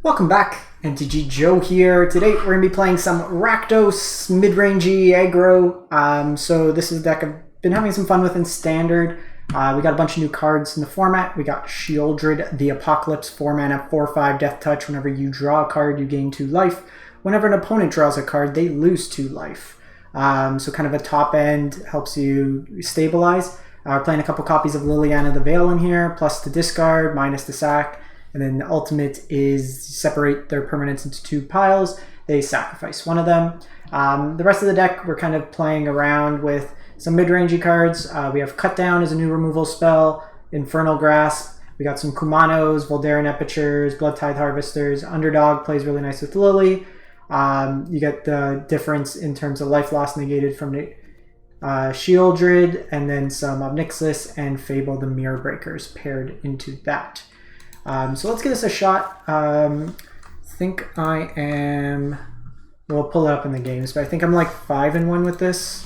Welcome back, MTG Joe here. Today we're going to be playing some Rakdos mid-rangey aggro. So this is a deck I've been having some fun with in Standard. We got a bunch of new cards in the format. We got Sheoldred the Apocalypse, 4 mana, 4/5 Death Touch. Whenever you draw a card, you gain 2 life. Whenever an opponent draws a card, they lose 2 life. So kind of a top end, helps you stabilize. We're playing a couple copies of Liliana the Veil in here, plus the discard, minus the sack. And then the ultimate is separate their permanents into 2 piles. They sacrifice one of them. The rest of the deck, we're kind of playing around with some mid-rangey cards. We have Cut Down as a new removal spell, Infernal Grasp. We got some Kumanos, Voldaren Epicures, Bloodtithe Harvesters. Underdog plays really nice with Lily. You get the difference in terms of life loss negated from the Sheoldred, and then some Obnixis and Fable the Mirror Breakers paired into that. So let's give this a shot. I think I am, we'll pull it up in the games, but I think I'm like 5-1 with this.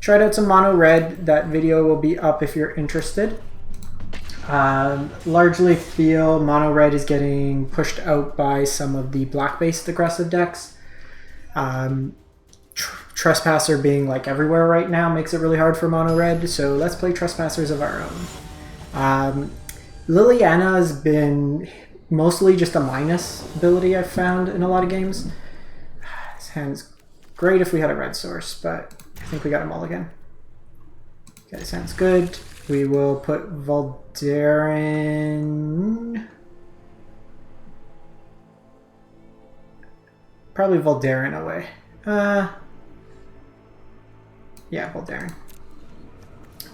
Tried out some mono red. That video will be up if you're interested. Largely feel mono red is getting pushed out by some of the black based aggressive decks. Trespasser being like everywhere right now makes it really hard for mono red, so let's play Trespassers of our own. Liliana has been mostly just a minus ability I've found in a lot of games. This hand's great if we had a red source, but I think we got them all again. Okay, sounds good. We will put Voldaren. Probably Voldaren away. Yeah, Voldaren.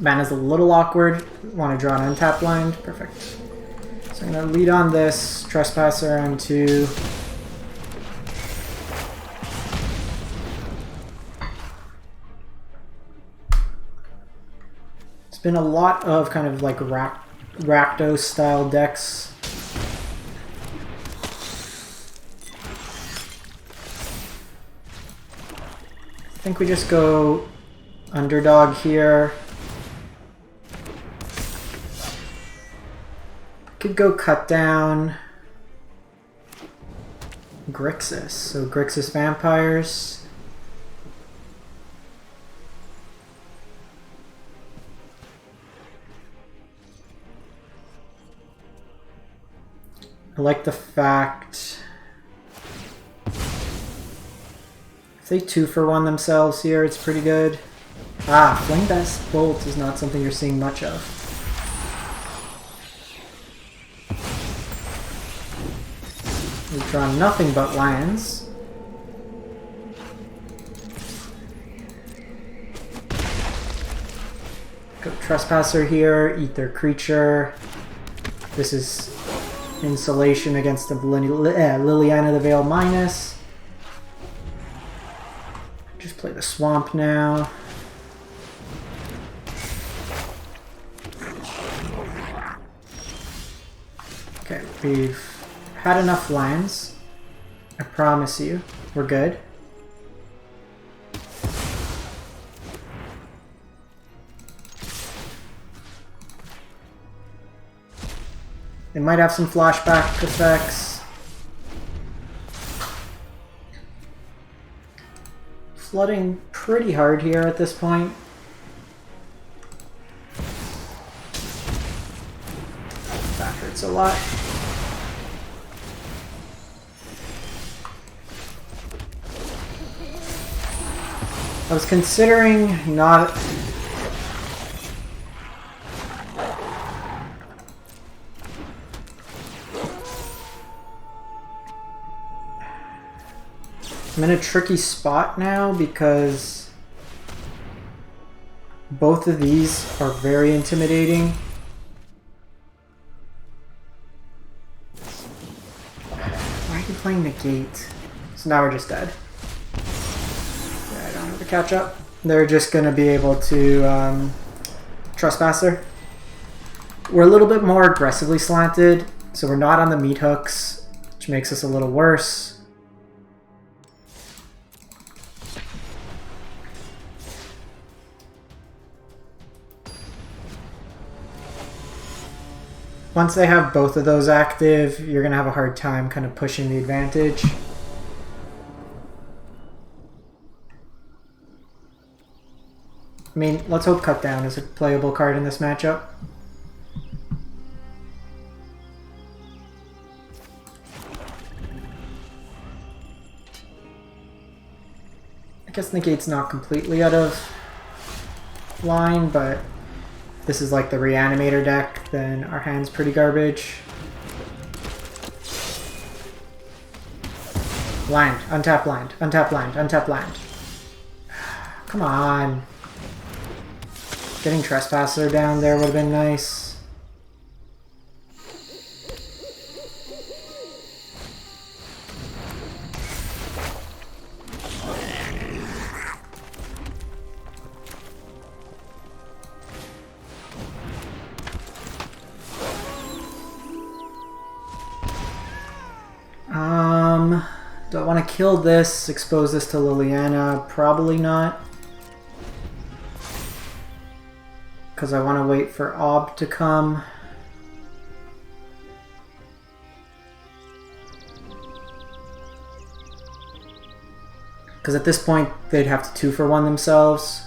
Mana's a little awkward. Want to draw an untapped land. Perfect. So I'm going to lead on this. Trespasser on 2. It's been a lot of kind of like Rakdos style decks. I think we just go underdog here. Could go Cut Down. Grixis. So Grixis Vampires. I like the fact if they 2-for-1 themselves here, it's pretty good. Flamebest Bolt is not something you're seeing much of. We've drawn nothing but lands. Go Trespasser here, eat their creature. This is insulation against the Liliana the Veil minus. Just play the swamp now. Okay, we've had enough lands. I promise you, we're good. They might have some flashback effects. Flooding pretty hard here at this point. That hurts a lot. I was considering not... I'm in a tricky spot now because both of these are very intimidating. Why are you playing Negate? So now we're just dead. To catch up. They're just going to be able to Trespasser. We're a little bit more aggressively slanted, so we're not on the meat hooks, which makes us a little worse. Once they have both of those active, you're going to have a hard time kind of pushing the advantage. I mean, let's hope Cut Down is a playable card in this matchup. I guess Negate's not completely out of line, but if this is like the Reanimator deck, then our hand's pretty garbage. Land, untap land, untap land, untap land. Come on. Getting Trespasser down there would have been nice. Do I want to kill this, expose this to Liliana? Probably not. Because I want to wait for Ob to come. Because at this point, they'd have to 2-for-1 themselves.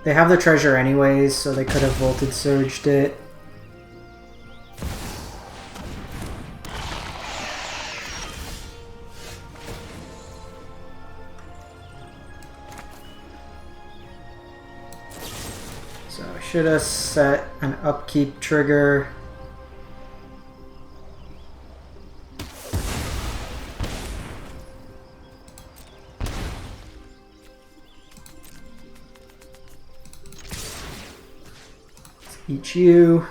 They have the treasure anyways, so they could have Voltage Surged it. So I should have set an upkeep trigger. Eat you.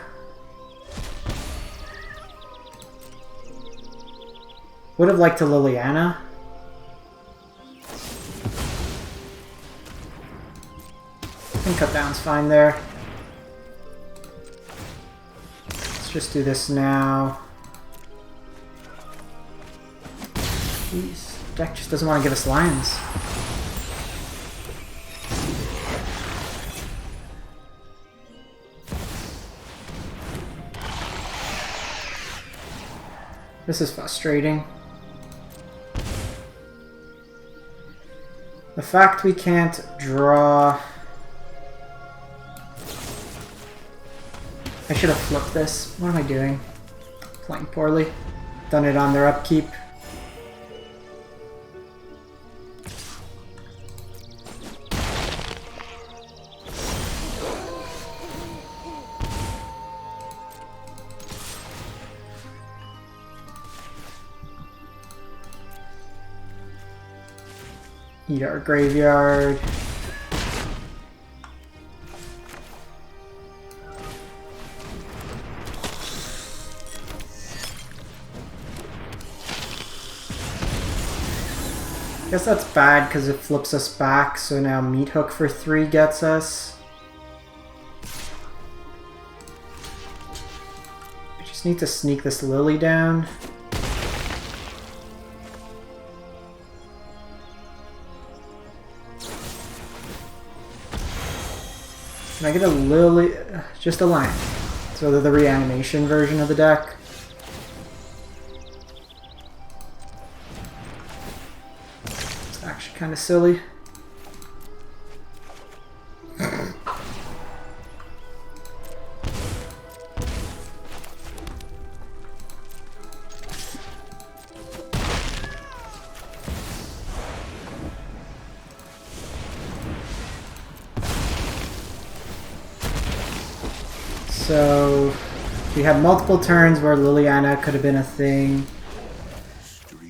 Would have liked to Liliana. I think Cut Down's fine there. Let's just do this now. Jeez, deck just doesn't want to give us lands. This is frustrating. The fact we can't draw... I should have flipped this. What am I doing? Playing poorly. Done it on their upkeep. Eat our graveyard. Guess that's bad because it flips us back, so now Meat Hook for 3 gets us. I just need to sneak this Lily down. Can I get a Lily? Just a land. So they're the reanimation version of the deck. It's actually kind of silly. So we had multiple turns where Liliana could have been a thing.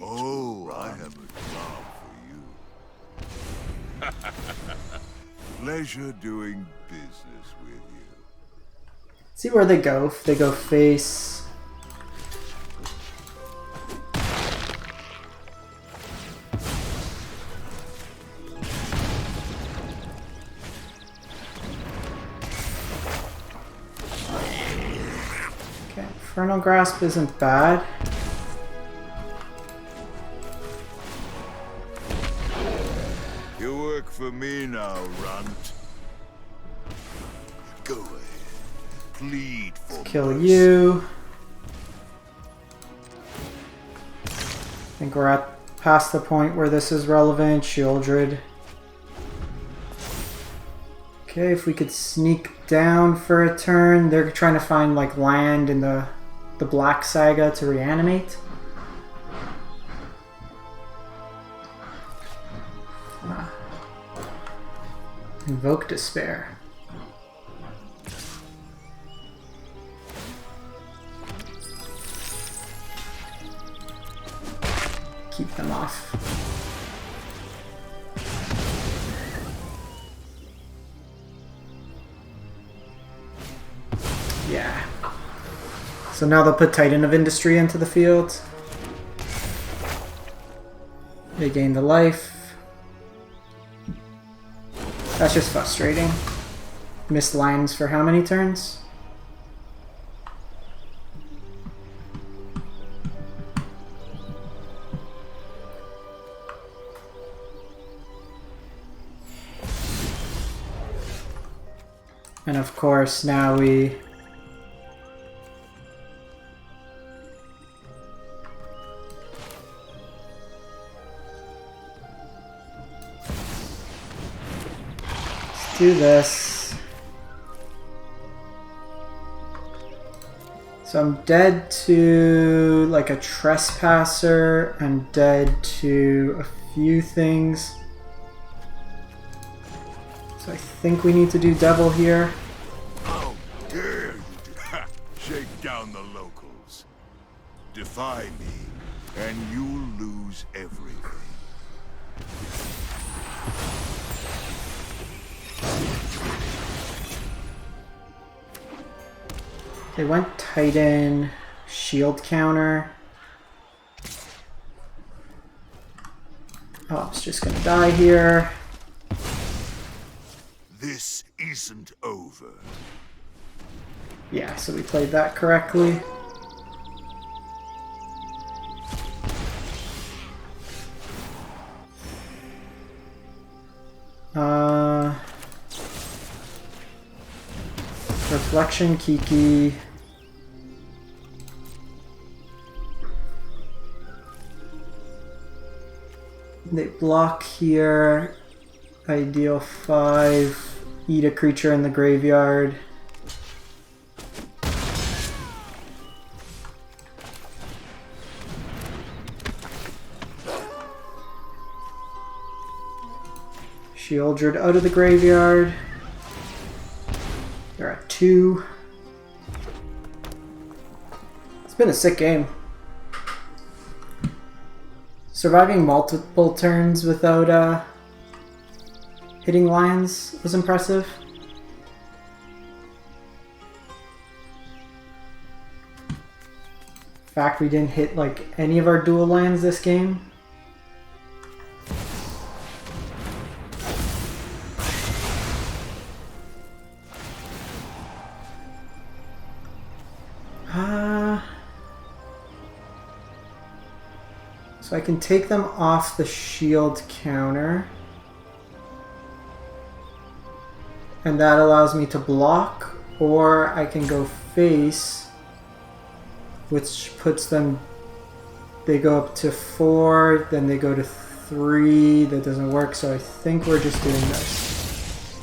Oh, I have a job for you. Pleasure doing business with you. See where they go. If they go face. Infernal Grasp isn't bad. You work for me now, runt. Go ahead. Plead for Kill mercy. you. I think we're at past the point where this is relevant. Shieldred. Okay, if we could sneak down for a turn. They're trying to find like land in the Black Saga to reanimate. Invoke Despair. Keep them off. Yeah. So now they'll put Titan of Industry into the field. They gain the life. That's just frustrating. Missed lands for how many turns? And of course now we do this. So I'm dead to like a trespasser. I'm dead to a few things. So I think we need to do devil here. How dare you shake down the locals. Defy me, and you'll lose everything. They went Titan, shield counter. Oh, it's just gonna die here. This isn't over. Yeah, so we played that correctly. Reflection Kiki. They block here. Ideal 5. Eat a creature in the graveyard. Shieldred out of the graveyard. They're at 2. It's been a sick game. Surviving multiple turns without hitting lands was impressive. In fact, we didn't hit like any of our dual lands this game. So I can take them off the shield counter. And that allows me to block, or I can go face, which puts them, they go up to 4, then they go to 3, that doesn't work, so I think we're just doing this.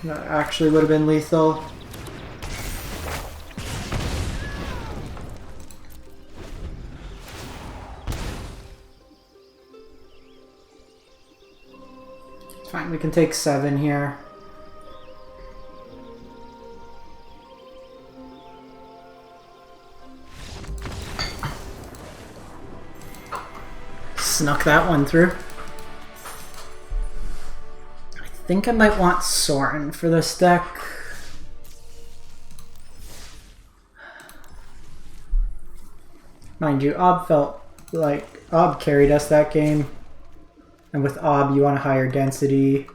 That actually would have been lethal. Fine, we can take 7 here. Snuck that one through. I think I might want Sorin for this deck. Mind you, Ob felt like Ob carried us that game. And with Ob, you want a higher density.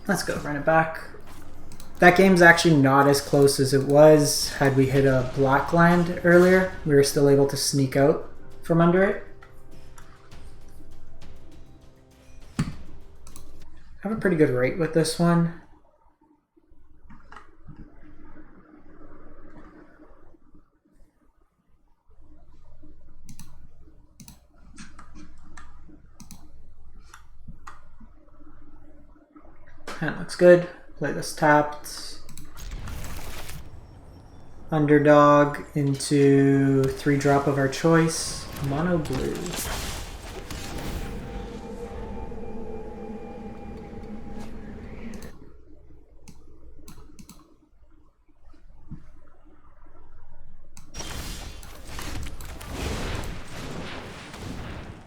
Let's go, run it back. That game's actually not as close as it was had we hit a black land earlier. We were still able to sneak out from under it. I have a pretty good rate with this one. That looks good. Play this tapped. Underdog into 3-drop of our choice. Mono blue.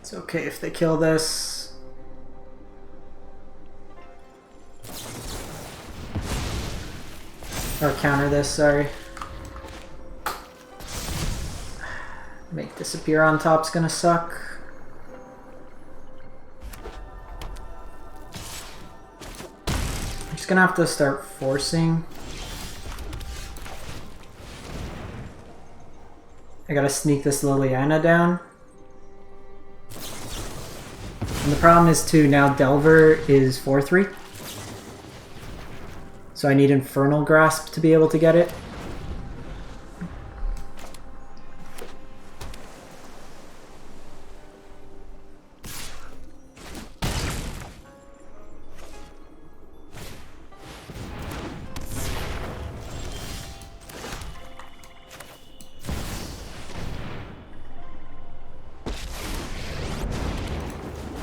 It's okay if they kill this. Or counter this, sorry. Make disappear on top's gonna suck. I'm just gonna have to start forcing. I gotta sneak this Liliana down. And the problem is too, now Delver is 4-3. So I need Infernal Grasp to be able to get it.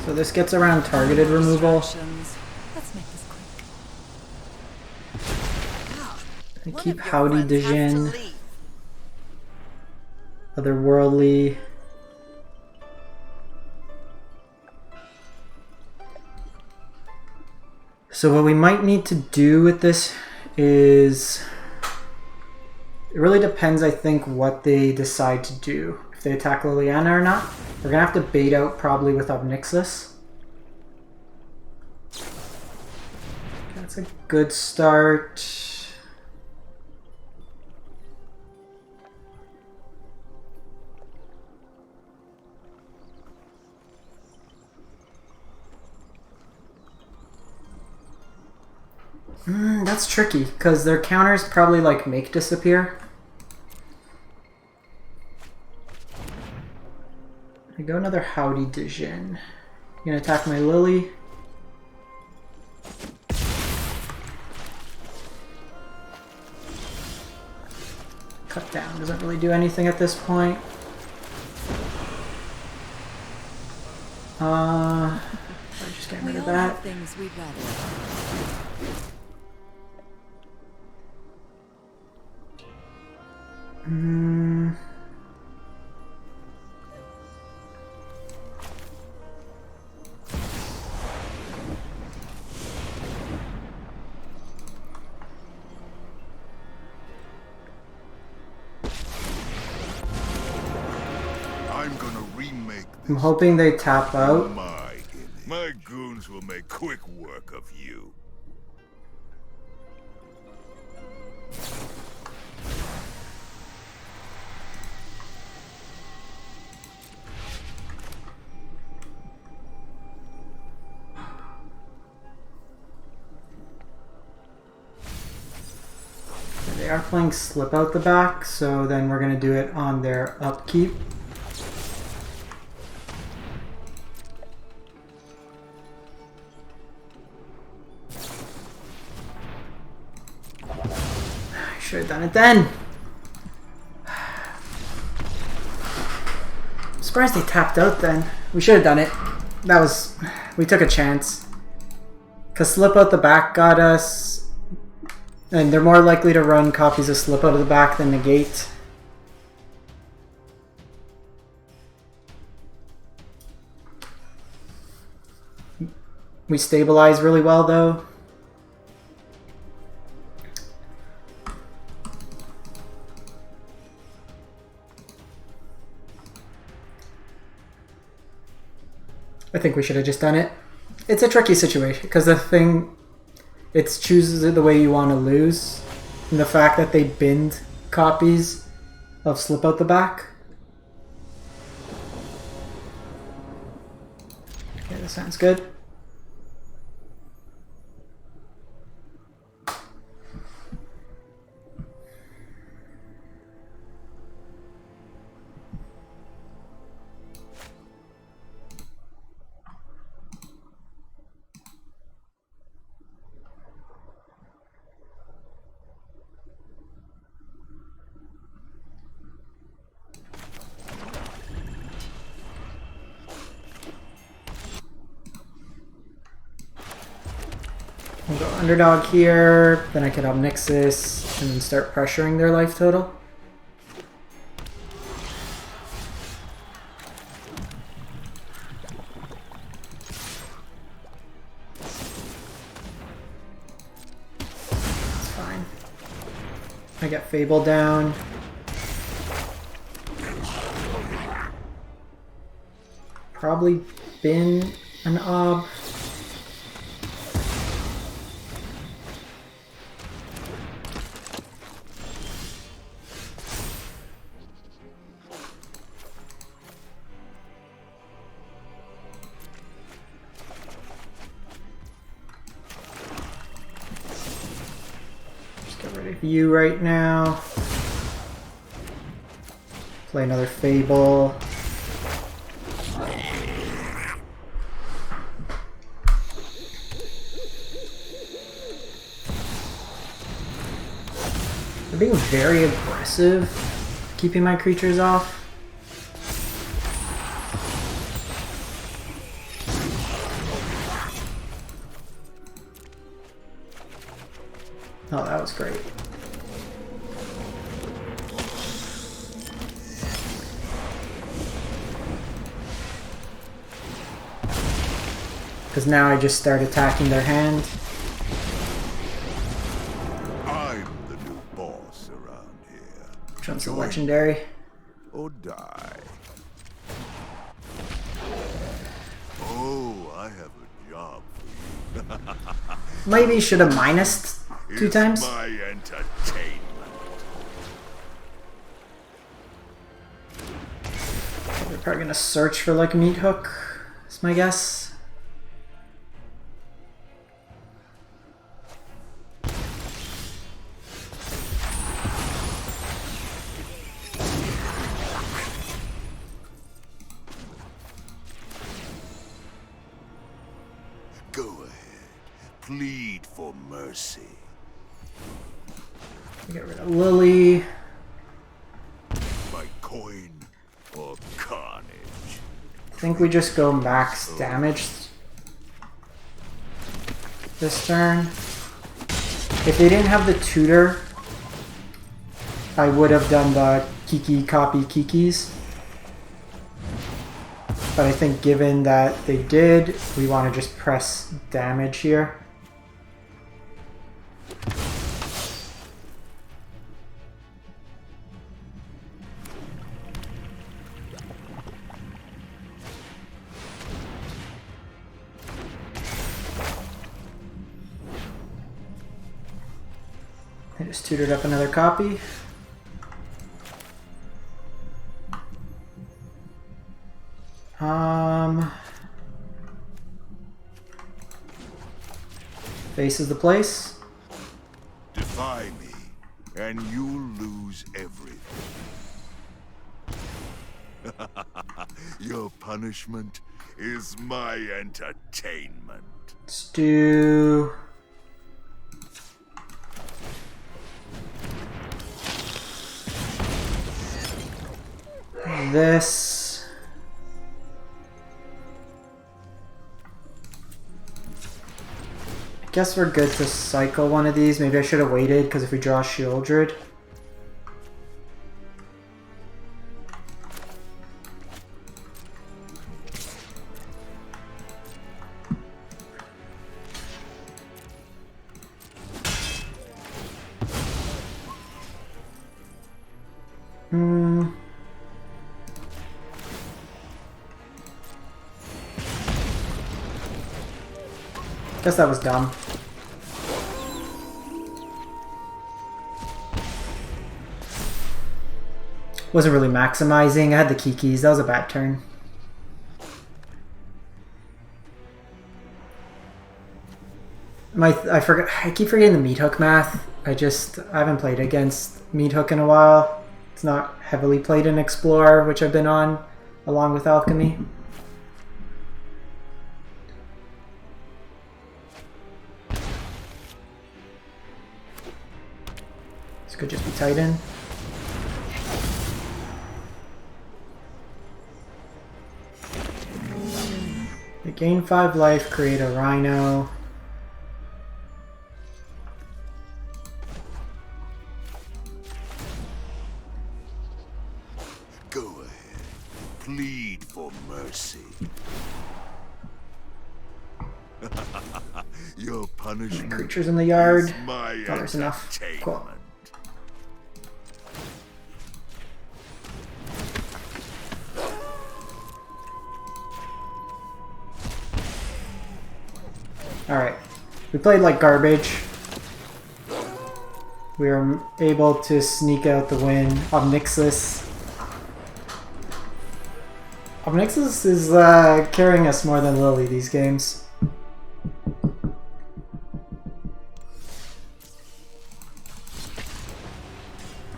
So this gets around targeted removal. Let's make this quick. I keep Howdy Dejin. Otherworldly. So what we might need to do with this is... It really depends, I think, what they decide to do. If they attack Liliana or not. We're going to have to bait out probably with Obnixis. That's a good start. That's tricky, because their counters probably like make disappear. I go another Howdy Dejin. You gonna attack my Lily? Cut down doesn't really do anything at this point. I just get rid of that. Things we'd rather. I'm gonna remake I'm this. hoping they tap out. My goons will make quick work of you. They are playing Slip Out the back, so then we're going to do it on their upkeep. I should have done it then. I'm surprised they tapped out then. We should have done it. That was... we took a chance. Because Slip Out the back got us... And they're more likely to run copies of Slip Out of the back than Negate. We stabilize really well though. I think we should have just done it. It's a tricky situation because the thing... it chooses it the way you want to lose. And the fact that they binned copies of Slip Out the Back. Okay, that sounds good. We'll go underdog here, then I could have Nixus and then start pressuring their life total. That's fine. I got Fable down. Probably bin an Ob. You right now. Play another Fable. I'm being very aggressive, keeping my creatures off. Oh, that was great. Because now I just start attacking their hand. I'm the new boss around here. Which one's a legendary? Or die. Oh, I have a job for you. Maybe should have minused 2 times. My entertainment. They're probably gonna search for like a meat hook, is my guess. Go ahead. Plead for mercy. Get rid of Lily. My coin or carnage. I think we just go max damage this turn. If they didn't have the tutor, I would have done the Kiki copy Kikis. But I think given that they did, we want to just press damage here. I just tutored up another copy. Face is the place. Defy me, and you'll lose everything. Your punishment is my entertainment. Let's do... this. I guess we're good to cycle one of these. Maybe I should have waited, because if we draw Shieldred. Guess that was dumb. Wasn't really maximizing. I had the keys. That was a bad turn. I keep forgetting the meat hook math. I haven't played against meat hook in a while. It's not heavily played in Explorer, which I've been on along with Alchemy. This could just be Titan. They gain 5 life, create a Rhino. Go ahead. Plead for mercy. Your punishment Creatures in the yard. is my Oh, there's enough. Cool. entertainment. Alright. We played like garbage. We were able to sneak out the win. Obnixis. Obnixis is carrying us more than Lily these games.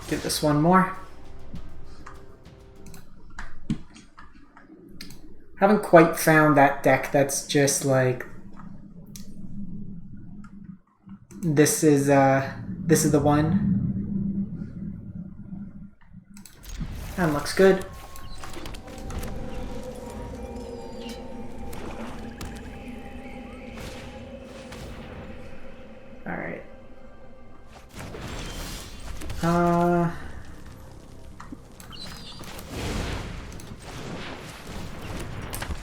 Give this one more. Haven't quite found that deck that's just like this is the one. And looks good. Alright.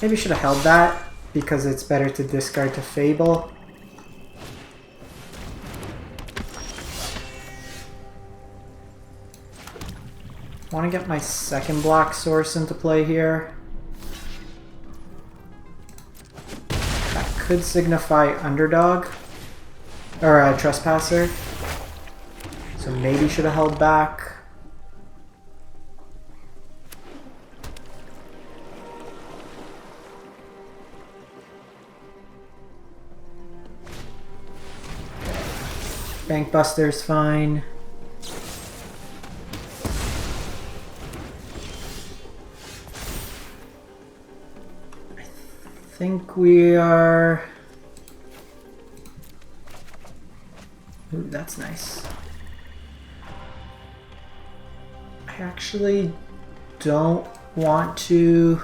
Maybe should have held that because it's better to discard to Fable. Want to get my second block source into play here. That could signify underdog or a trespasser. So maybe should have held back. Bankbuster's fine. I think we are... Ooh, that's nice. I actually don't want to...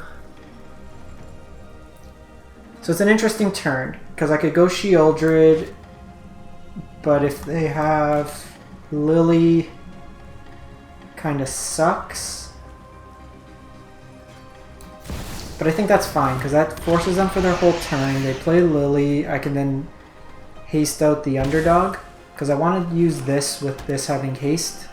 So it's an interesting turn, because I could go Sheoldred, but if they have Lily, kind of sucks. But I think that's fine, because that forces them for their whole turn. They play Lily, I can then haste out the underdog, because I want to use this with this having haste.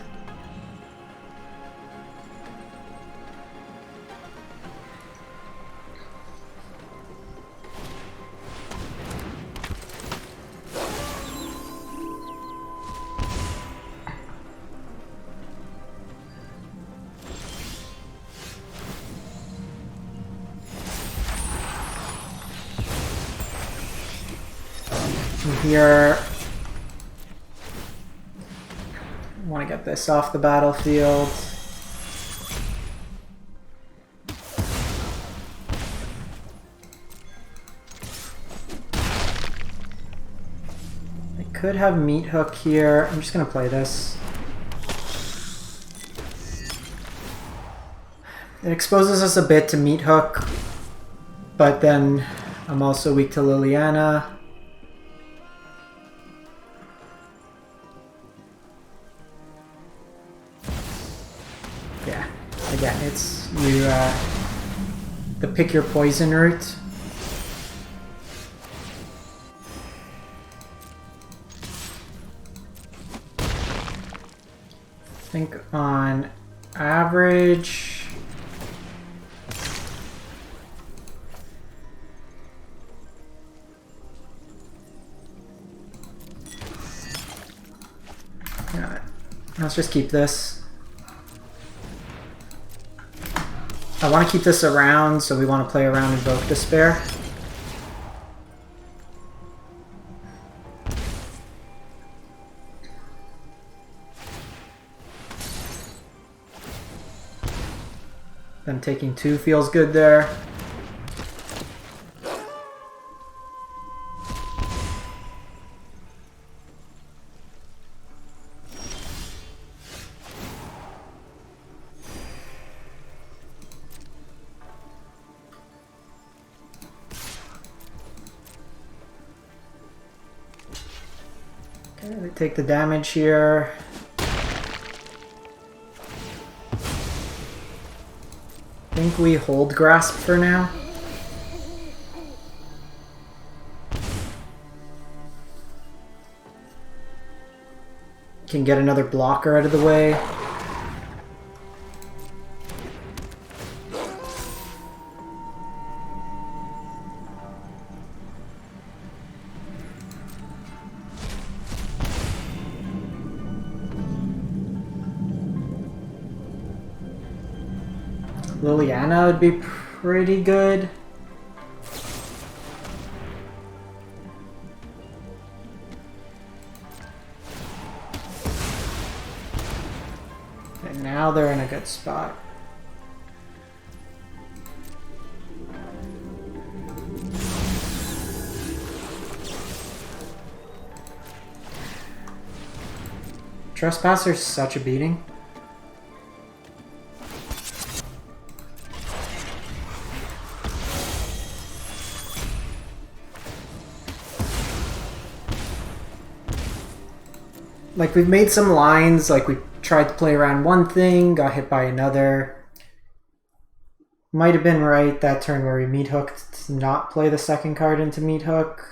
Here, I want to get this off the battlefield. I could have Meat Hook here. I'm just going to play this. It exposes us a bit to Meat Hook, but then I'm also weak to Liliana. Again, it's you the pick your poison route. I think on average let's just keep this. I want to keep this around, so we want to play around Invoke Despair. Them taking 2 feels good there. Okay, we take the damage here. I think we hold Grasp for now. Can get another blocker out of the way. Liliana would be pretty good. And now they're in a good spot. Trespasser's such a beating. Like, we've made some lines, like we tried to play around one thing, got hit by another. Might have been right that turn where we meat hooked to not play the second card into meat hook.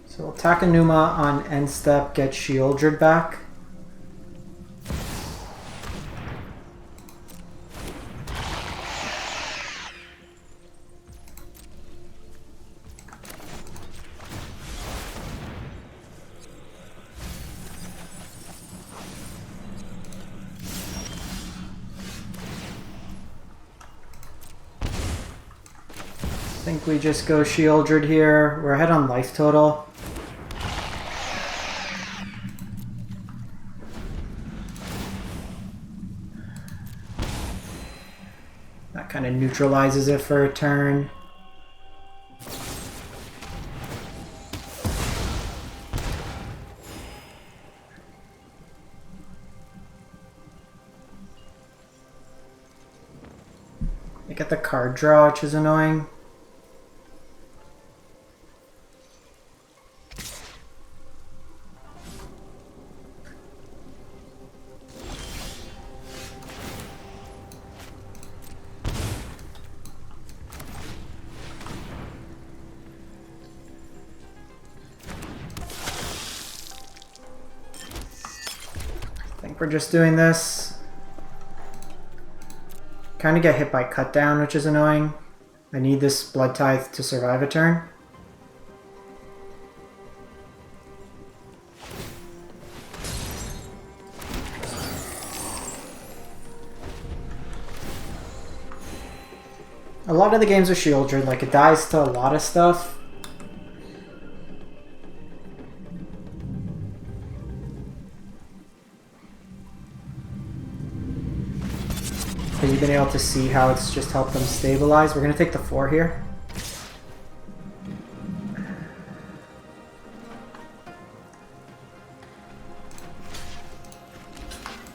So we'll attack Enuma on end step, get Shieldred back. I think we just go Shieldred here. We're ahead on life total. That kind of neutralizes it for a turn. I get the card draw, which is annoying. We're just doing this. Kind of get hit by cut down, which is annoying. I need this Blood Tithe to survive a turn. A lot of the games are Shieldred, like it dies to a lot of stuff. Have you been able to see how it's just helped them stabilize? We're going to take the 4 here.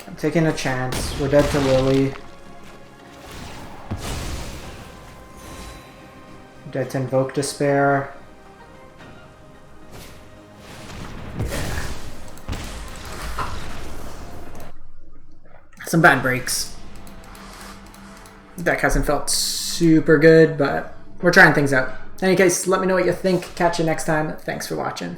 I'm taking a chance. We're dead to Lily. Dead to Invoke Despair. Yeah. Some bad breaks. Deck hasn't felt super good, but we're trying things out. In any case, let me know what you think. Catch you next time. Thanks for watching.